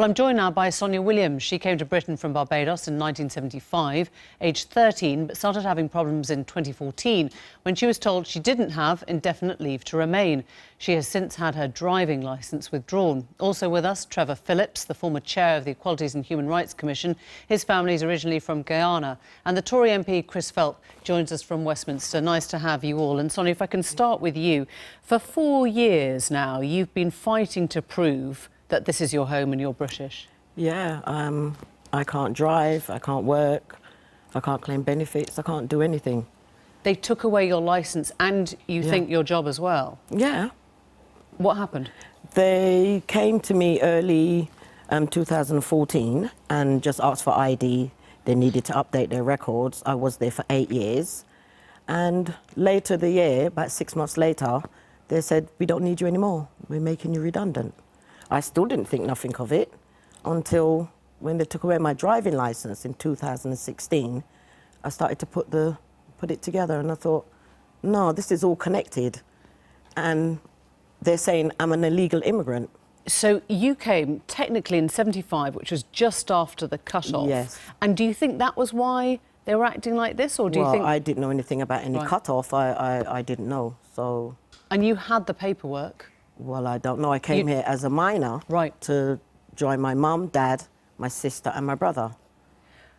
Well, I'm joined now by Sonia Williams. She came to Britain from Barbados in 1975, aged 13, but started having problems in 2014 when she was told she didn't have indefinite leave to remain. She has since had her driving licence withdrawn. Also with us, Trevor Philips, the former chair of the Equalities and Human Rights Commission. His family is originally from Guyana. And the Tory MP, Philp, joins us from Westminster. Nice to have you all. And Sonia, if I can start with you. For 4 years now, you've been fighting to prove that this is your home and you're British. Yeah, I can't drive, I can't work, I can't claim benefits, I can't do anything. They took away your licence and you think your job as well? Yeah. What happened? They came to me early 2014 and just asked for ID. They needed to update their records. I was there for 8 years. And later the year, about 6 months later, they said, we don't need you anymore. We're making you redundant. I still didn't think nothing of it until when they took away my driving licence in 2016. I started to put it together and I thought, no, this is all connected. And they're saying I'm an illegal immigrant. So you came technically in 75, which was just after the cut-off. Yes. And do you think that was why they were acting like this, or do you think... Well, I didn't know anything about any cut-off. I didn't know, so... And you had the paperwork? Well, I don't know. I came here as a minor to join my mum, dad, my sister and my brother.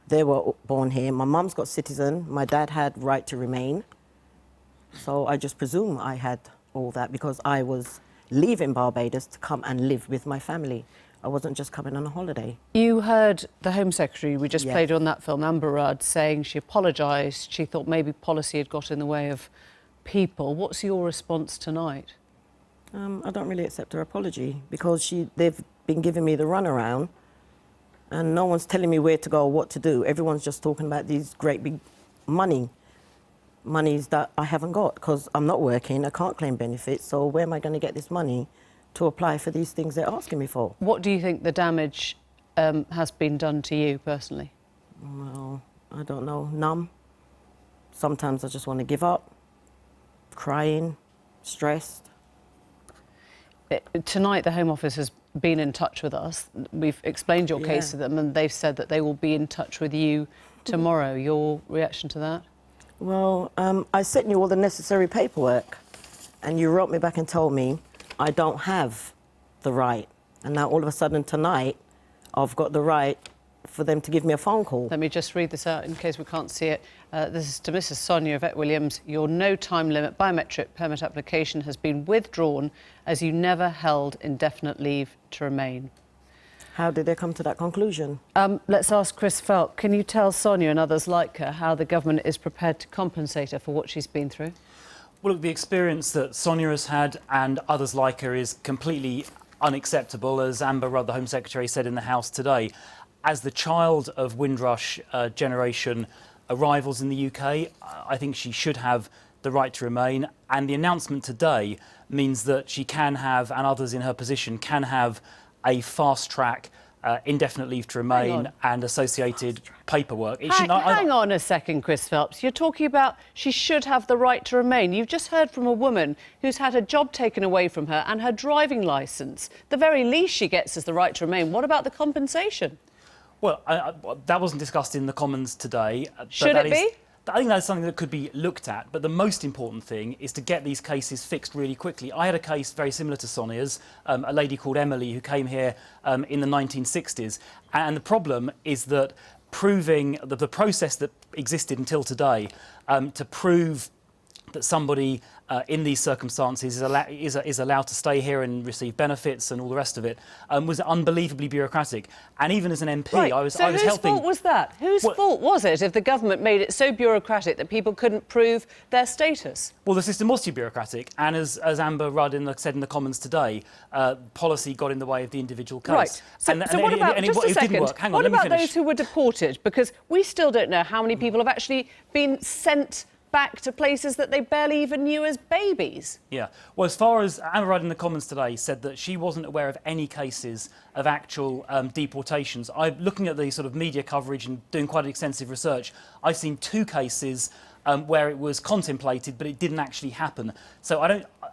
They were born here. My mum's got citizen. My dad had right to remain. So I just presume I had all that because I was leaving Barbados to come and live with my family. I wasn't just coming on a holiday. You heard the Home Secretary, we just played on that film, Amber Rudd, saying she apologised. She thought maybe policy had got in the way of people. What's your response tonight? I don't really accept her apology because they've been giving me the runaround and no one's telling me where to go or what to do. Everyone's just talking about these great big monies that I haven't got because I'm not working, I can't claim benefits, so where am I going to get this money to apply for these things they're asking me for? What do you think the damage has been done to you personally? Well, I don't know, numb. Sometimes I just want to give up, crying, stressed. Tonight, the Home Office has been in touch with us. We've explained your case to them and they've said that they will be in touch with you tomorrow. Your reaction to that? Well, I sent you all the necessary paperwork and you wrote me back and told me I don't have the right. And now all of a sudden tonight, I've got the right for them to give me a phone call. Let me just read this out in case we can't see it. This is to Mrs. Sonia Williams. Your no time limit biometric permit application has been withdrawn as you never held indefinite leave to remain. How did they come to that conclusion? Let's ask Philp. Can you tell Sonia and others like her how the government is prepared to compensate her for what she's been through? Well, look, the experience that Sonia has had and others like her is completely unacceptable, as Amber Rudd, the Home Secretary, said in the House today. As the child of Windrush generation arrivals in the UK, I think she should have the right to remain. And the announcement today means that she can have, and others in her position, can have a fast-track indefinite leave to remain and associated paperwork. Hang on a second, Philps. You're talking about she should have the right to remain. You've just heard from a woman who's had her job taken away from her and her driving licence. The very least she gets is the right to remain. What about the compensation? Well, that wasn't discussed in the Commons today. Should it be? I think that's something that could be looked at, but the most important thing is to get these cases fixed really quickly. I had a case very similar to Sonia's, a lady called Emily who came here in the 1960s, and the problem is that proving the process that existed until today to prove that somebody in these circumstances is allowed to stay here and receive benefits and all the rest of it was unbelievably bureaucratic. And even as an MP, I was helping... whose fault was that? Whose fault was it if the government made it so bureaucratic that people couldn't prove their status? Well, the system was too bureaucratic, and as Amber Rudd said in the Commons today, policy got in the way of the individual case. Right. So what about, just a second, what about those who were deported? Because we still don't know how many people have actually been sent back to places that they barely even knew as babies. Yeah. Well, as far as Amber Rudd in the Commons today said that she wasn't aware of any cases of actual deportations. Looking at the sort of media coverage and doing quite extensive research, I've seen 2 cases where it was contemplated, but it didn't actually happen. So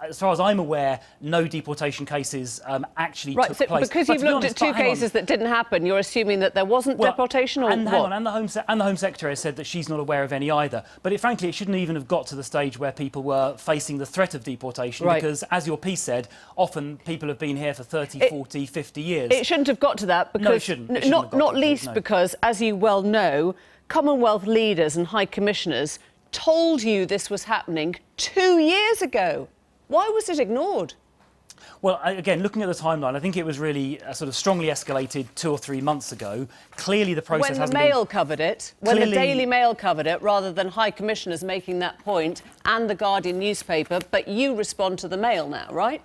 as far as I'm aware, no deportation cases actually Right, took so place. because But you've to be looked honest, at two but hang on. cases that didn't happen, you're assuming that there wasn't deportation, or and what? hang on, and the Home Secretary has said that she's not aware of any either. But frankly, it shouldn't even have got to the stage where people were facing the threat of deportation, Right. because, as your piece said, often people have been here for 30, 40, 50 years. It shouldn't have got to that because No, it shouldn't. It shouldn't have got not to that, least no. because, as you well know, Commonwealth leaders and high commissioners told you this was happening 2 years ago. Why was it ignored? Well, again, looking at the timeline, I think it was really sort of strongly escalated 2 or 3 months ago. Clearly, the process When the hasn't Mail covered it, when the Clearly- Daily Mail covered it, rather than high commissioners making that point and the Guardian newspaper, but you respond to the Mail now, right?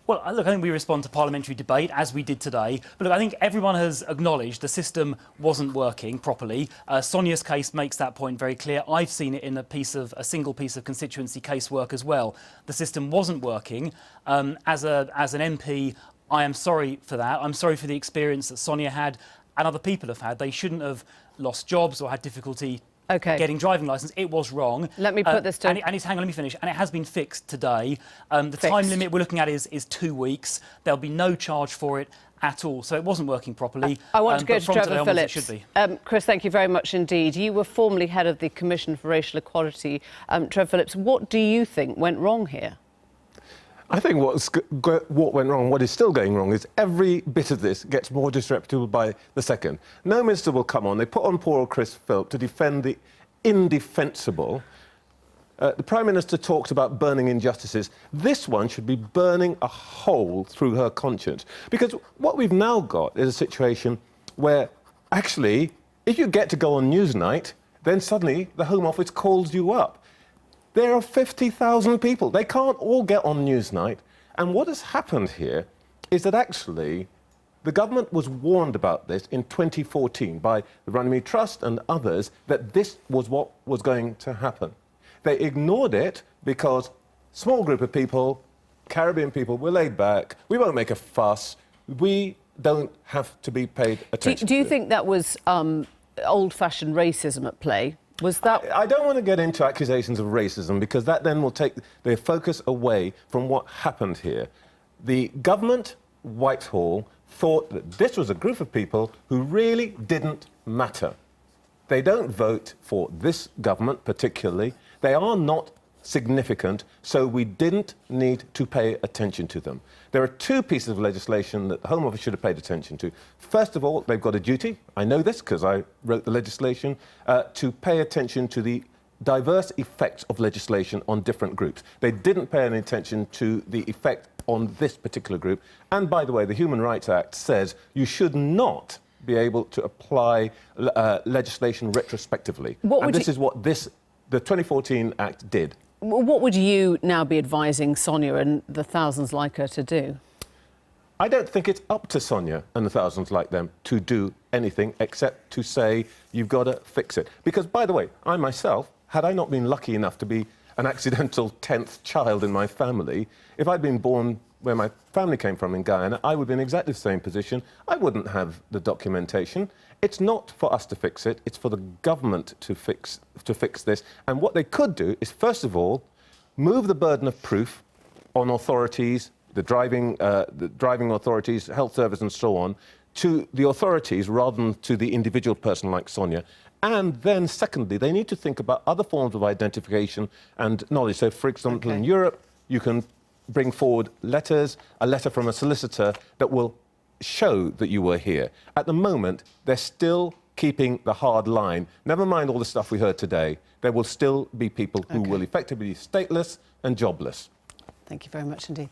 Well, look, I think we respond to parliamentary debate, as we did today. But look, I think everyone has acknowledged the system wasn't working properly. Sonia's case makes that point very clear. I've seen it in a single piece of constituency casework as well. The system wasn't working. As an MP, I am sorry for that. I'm sorry for the experience that Sonia had and other people have had. They shouldn't have lost jobs or had difficulty getting driving licence. It was wrong. Let me put this to... hang on, let me finish. And it has been fixed today. The time limit we're looking at is 2 weeks. There'll be no charge for it at all. So it wasn't working properly. I want to go but to from Trevor today onwards, Philips. it should be. Chris, thank you very much indeed. You were formerly head of the Commission for Racial Equality. Trevor Philips, what do you think went wrong here? I think what went wrong, what is still going wrong, is every bit of this gets more disreputable by the second. No minister will come on. They put on poor old Chris Philp to defend the indefensible. The Prime Minister talked about burning injustices. This one should be burning a hole through her conscience. Because what we've now got is a situation where, actually, if you get to go on Newsnight, then suddenly the Home Office calls you up. There are 50,000 people. They can't all get on Newsnight. And what has happened here is that actually the government was warned about this in 2014 by the Runnymede Trust and others that this was what was going to happen. They ignored it because small group of people, Caribbean people, were laid back. We won't make a fuss. We don't have to be paid attention Do you to. think that was old-fashioned racism at play? Was that... I don't want to get into accusations of racism because that then will take their focus away from what happened here. The government, Whitehall, thought that this was a group of people who really didn't matter. They don't vote for this government particularly. They are not significant, so we didn't need to pay attention to them. There are 2 pieces of legislation that the Home Office should have paid attention to. First of all, they've got a duty, I know this because I wrote the legislation, to pay attention to the diverse effects of legislation on different groups. They didn't pay any attention to the effect on this particular group. And by the way, the Human Rights Act says you should not be able to apply legislation retrospectively. And this is what the 2014 Act did. What would you now be advising Sonia and the thousands like her to do? I don't think it's up to Sonia and the thousands like them to do anything except to say, you've got to fix it. Because, by the way, I myself, had I not been lucky enough to be an accidental 10th child in my family, if I'd been born where my family came from in Guyana, I would be in exactly the same position. I wouldn't have the documentation. It's not for us to fix it. It's for the government to fix this. And what they could do is, first of all, move the burden of proof on authorities, the driving authorities, health service and so on, to the authorities rather than to the individual person like Sonia. And then, secondly, they need to think about other forms of identification and knowledge. So, for example, in Europe, you can bring forward a letter from a solicitor that will show that you were here. At the moment, they're still keeping the hard line. Never mind all the stuff we heard today. There will still be people who will effectively be stateless and jobless. Thank you very much indeed.